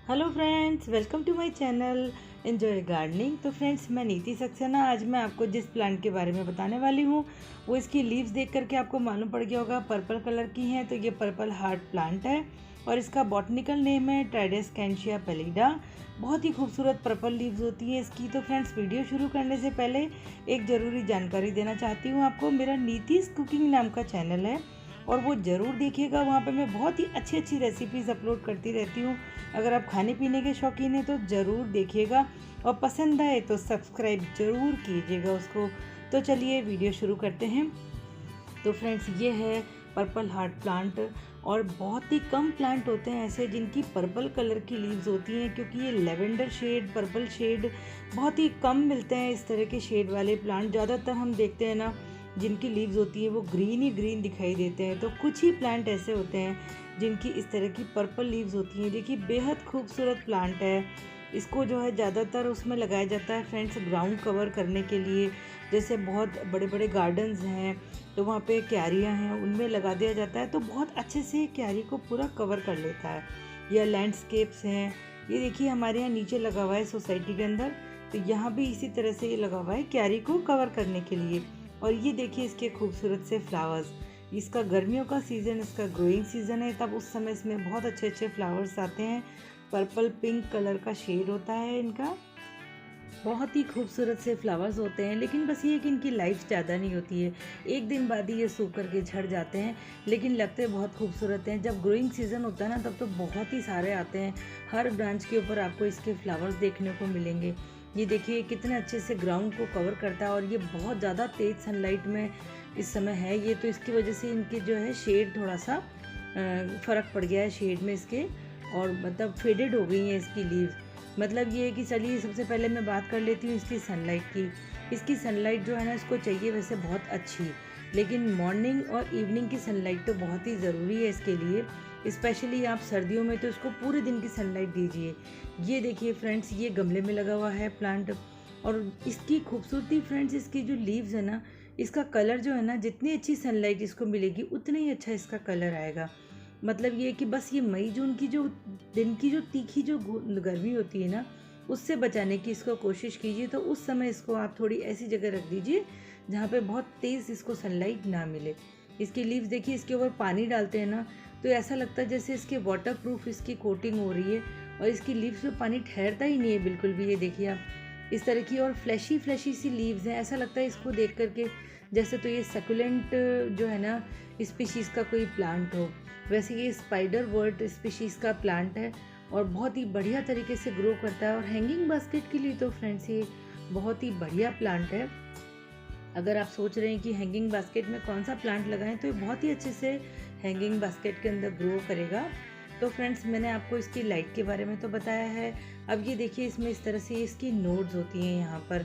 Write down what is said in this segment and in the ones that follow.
Hello friends, welcome to my channel enjoy gardening. तो friends, मैं नीति सक्सेना। आज मैं आपको जिस प्लांट के बारे में बताने वाली हूँ वो इसकी लीव्स देख करके आपको मालूम पड़ गया होगा, पर्पल कलर की हैं। तो ये पर्पल हार्ट प्लांट है और इसका बॉटनिकल नेम है ट्राइडेस्कैंशिया पैलिडा। बहुत ही खूबसूरत पर्पल लीव्स होती हैं इसकी। तो फ्रेंड्स, वीडियो शुरू करने से पहले एक ज़रूरी जानकारी देना चाहती हूँ आपको। मेरा नीतिस कुकिंग नाम का चैनल है और वो ज़रूर देखिएगा। वहाँ पे मैं बहुत ही अच्छी अच्छी रेसिपीज़ अपलोड करती रहती हूँ। अगर आप खाने पीने के शौकीन हैं तो ज़रूर देखिएगा और पसंद आए तो सब्सक्राइब ज़रूर कीजिएगा उसको। तो चलिए वीडियो शुरू करते हैं। तो फ्रेंड्स, ये है पर्पल हार्ट प्लांट और बहुत ही कम प्लांट होते हैं ऐसे जिनकी पर्पल कलर की लीव्स होती हैं, क्योंकि ये लेवेंडर शेड, पर्पल शेड बहुत ही कम मिलते हैं। इस तरह के शेड वाले प्लांट ज़्यादातर हम देखते हैं ना, जिनकी लीव्स होती है वो ग्रीन ही ग्रीन दिखाई देते हैं। तो कुछ ही प्लांट ऐसे होते हैं जिनकी इस तरह की पर्पल लीव्स होती हैं। देखिए, बेहद खूबसूरत प्लांट है। इसको जो है ज़्यादातर उसमें लगाया जाता है फ्रेंड्स, ग्राउंड कवर करने के लिए। जैसे बहुत बड़े बड़े गार्डन्स हैं तो वहाँ पे क्यारियाँ हैं, उनमें लगा दिया जाता है तो बहुत अच्छे से क्यारी को पूरा कवर कर लेता है। या लैंडस्केप्स हैं, ये देखिए हमारे यहाँ नीचे लगा हुआ है सोसाइटी के अंदर। तो यहाँ भी इसी तरह से ये लगा हुआ है क्यारी को कवर करने के लिए। और ये देखिए इसके खूबसूरत से फ्लावर्स। इसका गर्मियों का सीज़न, इसका ग्रोइंग सीज़न है, तब उस समय इसमें बहुत अच्छे अच्छे फ्लावर्स आते हैं। पर्पल पिंक कलर का शेड होता है इनका। बहुत ही खूबसूरत से फ्लावर्स होते हैं, लेकिन बस ये है कि इनकी लाइफ ज़्यादा नहीं होती है। एक दिन बाद ही ये सूख करके झड़ जाते हैं, लेकिन लगते बहुत खूबसूरत हैं। जब ग्रोइंग सीज़न होता है ना, तब तो बहुत ही सारे आते हैं। हर ब्रांच के ऊपर आपको इसके फ्लावर्स देखने को मिलेंगे। ये देखिए कितने अच्छे से ग्राउंड को कवर करता है और ये बहुत ज़्यादा तेज़ सनलाइट में इस समय है ये। तो इसकी वजह से इनके जो है शेड थोड़ा सा फ़र्क पड़ गया है शेड में इसके, और मतलब फेडेड हो गई हैं इसकी लीव्स। मतलब ये है कि चलिए सबसे पहले मैं बात कर लेती हूँ इसकी सनलाइट की। इसकी सनलाइट जो है ना, इसको चाहिए वैसे बहुत अच्छी, लेकिन मॉर्निंग और इवनिंग की सनलाइट तो बहुत ही ज़रूरी है इसके लिए। स्पेशली आप सर्दियों में तो इसको पूरे दिन की सनलाइट दीजिए। ये देखिए फ्रेंड्स, ये गमले में लगा हुआ है प्लांट और इसकी खूबसूरती फ्रेंड्स, इसकी जो लीव्स है ना, इसका कलर जो है ना, जितनी अच्छी सनलाइट इसको मिलेगी उतना ही अच्छा इसका कलर आएगा। मतलब ये कि बस ये मई जून की जो दिन की जो तीखी जो गर्मी होती है ना, उससे बचाने की इसको कोशिश कीजिए। तो उस समय इसको आप थोड़ी ऐसी जगह रख दीजिए जहाँ पे बहुत तेज़ इसको सनलाइट ना मिले। इसकी लीव्स देखिए, इसके ऊपर पानी डालते हैं ना तो ऐसा लगता है जैसे इसके वाटर प्रूफ इसकी कोटिंग हो रही है और इसकी लीव्स में पानी ठहरता ही नहीं है बिल्कुल भी। ये देखिए आप इस तरह की और फ्लैशी फ्लैशी सी लीव्स हैं। ऐसा लगता है इसको देख करके जैसे तो ये सकुलेंट जो है ना स्पीशीज़ का कोई प्लांट हो। वैसे ये स्पाइडर वर्ट स्पीशीज़ का प्लांट है और बहुत ही बढ़िया तरीके से ग्रो करता है। और हैंगिंग बास्केट के लिए तो फ्रेंड्स ये बहुत ही बढ़िया प्लांट है। अगर आप सोच रहे हैं कि हैंगिंग बास्केट में कौन सा प्लांट लगाएं, तो ये बहुत ही अच्छे से हैंगिंग बास्केट के अंदर ग्रो करेगा। तो फ्रेंड्स, मैंने आपको इसकी लाइट के बारे में तो बताया है। अब ये देखिए, इसमें इस तरह से इसकी नोड्स होती हैं यहाँ पर।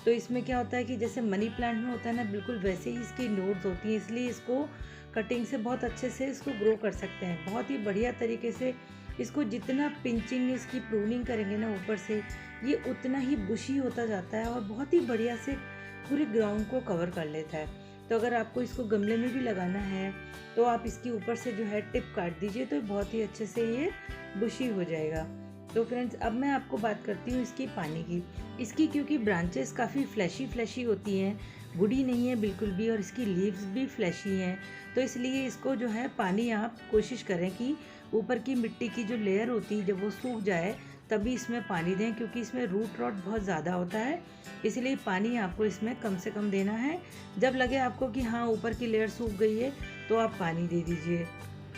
तो इसमें क्या होता है कि जैसे मनी प्लांट में होता है ना, बिल्कुल वैसे ही इसकी नोड्स होती हैं। इसलिए इसको कटिंग से बहुत अच्छे से इसको ग्रो कर सकते हैं। बहुत ही बढ़िया तरीके से इसको जितना पिंचिंग इसकी प्रूनिंग करेंगे ना ऊपर से, ये उतना ही बुशी होता जाता है और बहुत ही बढ़िया से पूरे ग्राउंड को कवर कर लेता है। तो अगर आपको इसको गमले में भी लगाना है तो आप इसकी ऊपर से जो है टिप काट दीजिए, तो बहुत ही अच्छे से ये बुशी हो जाएगा। तो फ्रेंड्स, अब मैं आपको बात करती हूँ इसकी पानी की। इसकी क्योंकि ब्रांचेस काफ़ी फ्लैशी फ्लैशी होती हैं, वुडी नहीं है बिल्कुल भी, और इसकी लीव्स भी फ्लैशी हैं, तो इसलिए इसको जो है पानी आप कोशिश करें कि ऊपर की मिट्टी की जो लेयर होती है जब वो सूख जाए तभी इसमें पानी दें, क्योंकि इसमें रूट रॉट बहुत ज़्यादा होता है। इसलिए पानी आपको इसमें कम से कम देना है। जब लगे आपको कि हाँ ऊपर की लेयर सूख गई है तो आप पानी दे दीजिए।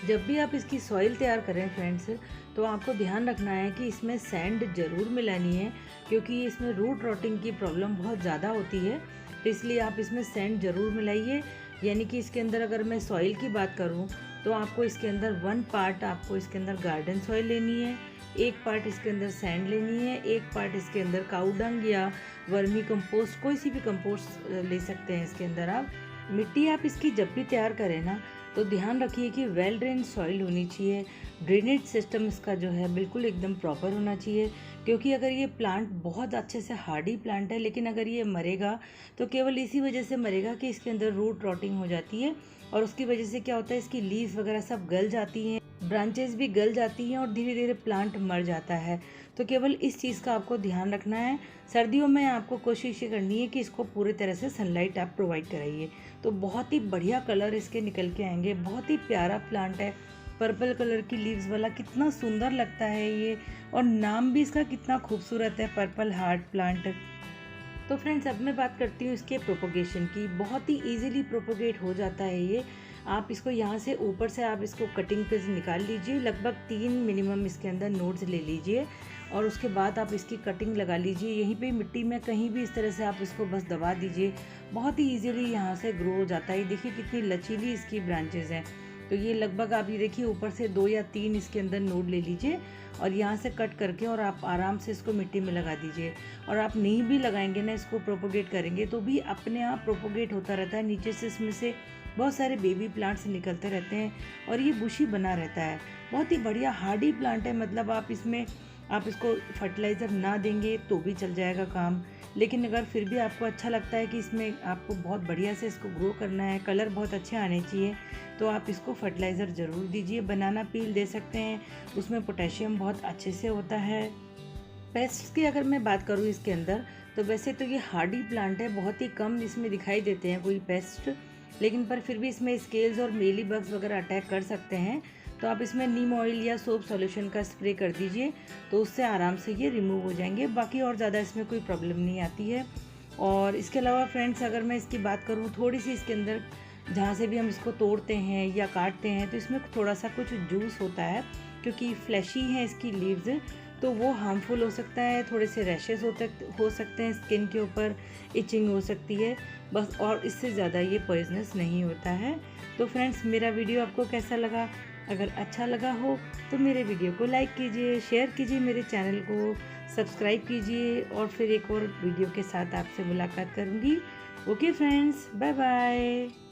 जब भी आप इसकी सॉइल तैयार करें फ्रेंड्स, तो आपको ध्यान रखना है कि इसमें सैंड ज़रूर मिलानी है, क्योंकि इसमें रूट रॉटिंग की प्रॉब्लम बहुत ज़्यादा होती है। तो इसलिए आप इसमें सैंड ज़रूर मिलाइए। यानी कि इसके अंदर अगर मैं सॉइल की बात करूं तो आपको इसके अंदर 1 पार्ट आपको इसके अंदर गार्डन सॉइल लेनी है, 1 पार्ट इसके अंदर सैंड लेनी है, 1 पार्ट इसके अंदर काऊ डंग या वर्मी कंपोस्ट, कोई सी भी कंपोस्ट ले सकते हैं इसके अंदर आप। मिट्टी आप इसकी जब भी तैयार करें ना, तो ध्यान रखिए कि वेल ड्रेन सॉइल होनी चाहिए। ड्रेनेज सिस्टम इसका जो है बिल्कुल एकदम प्रॉपर होना चाहिए, क्योंकि अगर ये प्लांट बहुत अच्छे से हार्डी प्लांट है, लेकिन अगर ये मरेगा तो केवल इसी वजह से मरेगा कि इसके अंदर रूट रॉटिंग हो जाती है और उसकी वजह से क्या होता है, इसकी लीव्स वगैरह सब गल जाती हैं ब्रांचेस भी गल जाती हैं और धीरे धीरे प्लांट मर जाता है। तो केवल इस चीज़ का आपको ध्यान रखना है। सर्दियों में आपको कोशिश ये करनी है कि इसको पूरे तरह से सनलाइट आप प्रोवाइड कराइए, तो बहुत ही बढ़िया कलर इसके निकल के आएंगे। बहुत ही प्यारा प्लांट है, पर्पल कलर की लीव्स वाला, कितना सुंदर लगता है ये, और नाम भी इसका कितना खूबसूरत है, पर्पल हार्ट प्लांट। तो फ्रेंड्स, अब मैं बात करती हूँ इसके प्रोपोगेशन की। बहुत ही इजीली प्रोपोगेट हो जाता है ये। आप इसको यहाँ से ऊपर से आप इसको कटिंग पे से निकाल लीजिए, लगभग 3 मिनिमम इसके अंदर नोड्स ले लीजिए, और उसके बाद आप इसकी कटिंग लगा लीजिए। यहीं पे मिट्टी में कहीं भी इस तरह से आप इसको बस दबा दीजिए, बहुत ही इजीली यहाँ से ग्रो हो जाता है। देखिए कितनी लचीली इसकी ब्रांचेज़ हैं। तो ये लगभग आप ये देखिए ऊपर से 2 या 3 इसके अंदर नोड ले लीजिए, और यहाँ से कट करके और आप आराम से इसको मिट्टी में लगा दीजिए। और आप नहीं भी लगाएंगे ना, इसको प्रोपोगेट करेंगे तो भी अपने आप प्रोपोगेट होता रहता है। नीचे से इसमें से बहुत सारे बेबी प्लांट्स निकलते रहते हैं और ये बुशी बना रहता है। बहुत ही बढ़िया हार्डी प्लांट है, मतलब आप इसको फर्टिलाइज़र ना देंगे तो भी चल जाएगा काम। लेकिन अगर फिर भी आपको अच्छा लगता है कि इसमें आपको बहुत बढ़िया से इसको ग्रो करना है, कलर बहुत अच्छे आने चाहिए, तो आप इसको फर्टिलाइज़र ज़रूर दीजिए। बनाना पील दे सकते हैं, उसमें पोटेशियम बहुत अच्छे से होता है। पेस्ट्स की अगर मैं बात करूँ इसके अंदर, तो वैसे तो ये हार्डी प्लांट है, बहुत ही कम इसमें दिखाई देते हैं कोई पेस्ट, लेकिन पर फिर भी इसमें स्केल्स और मेली बग्स वगैरह अटैक कर सकते हैं। तो आप इसमें नीम ऑयल या सोप सॉल्यूशन का स्प्रे कर दीजिए, तो उससे आराम से ये रिमूव हो जाएंगे। बाकी और ज़्यादा इसमें कोई प्रॉब्लम नहीं आती है। और इसके अलावा फ्रेंड्स, अगर मैं इसकी बात करूँ, थोड़ी सी इसके अंदर जहाँ से भी हम इसको तोड़ते हैं या काटते हैं, तो इसमें थोड़ा सा कुछ जूस होता है, क्योंकि फ्लैशी हैं इसकी लीव्स, तो वो हार्मफुल हो सकता है। थोड़े से रैशेस हो सकते हैं स्किन के ऊपर, इचिंग हो सकती है बस, और इससे ज़्यादा ये पॉइजनस नहीं होता है। तो फ्रेंड्स, मेरा वीडियो आपको कैसा लगा? अगर अच्छा लगा हो तो मेरे वीडियो को लाइक कीजिए, शेयर कीजिए, मेरे चैनल को सब्सक्राइब कीजिए, और फिर एक और वीडियो के साथ आपसे मुलाकात करूँगी। Okay friends, bye bye.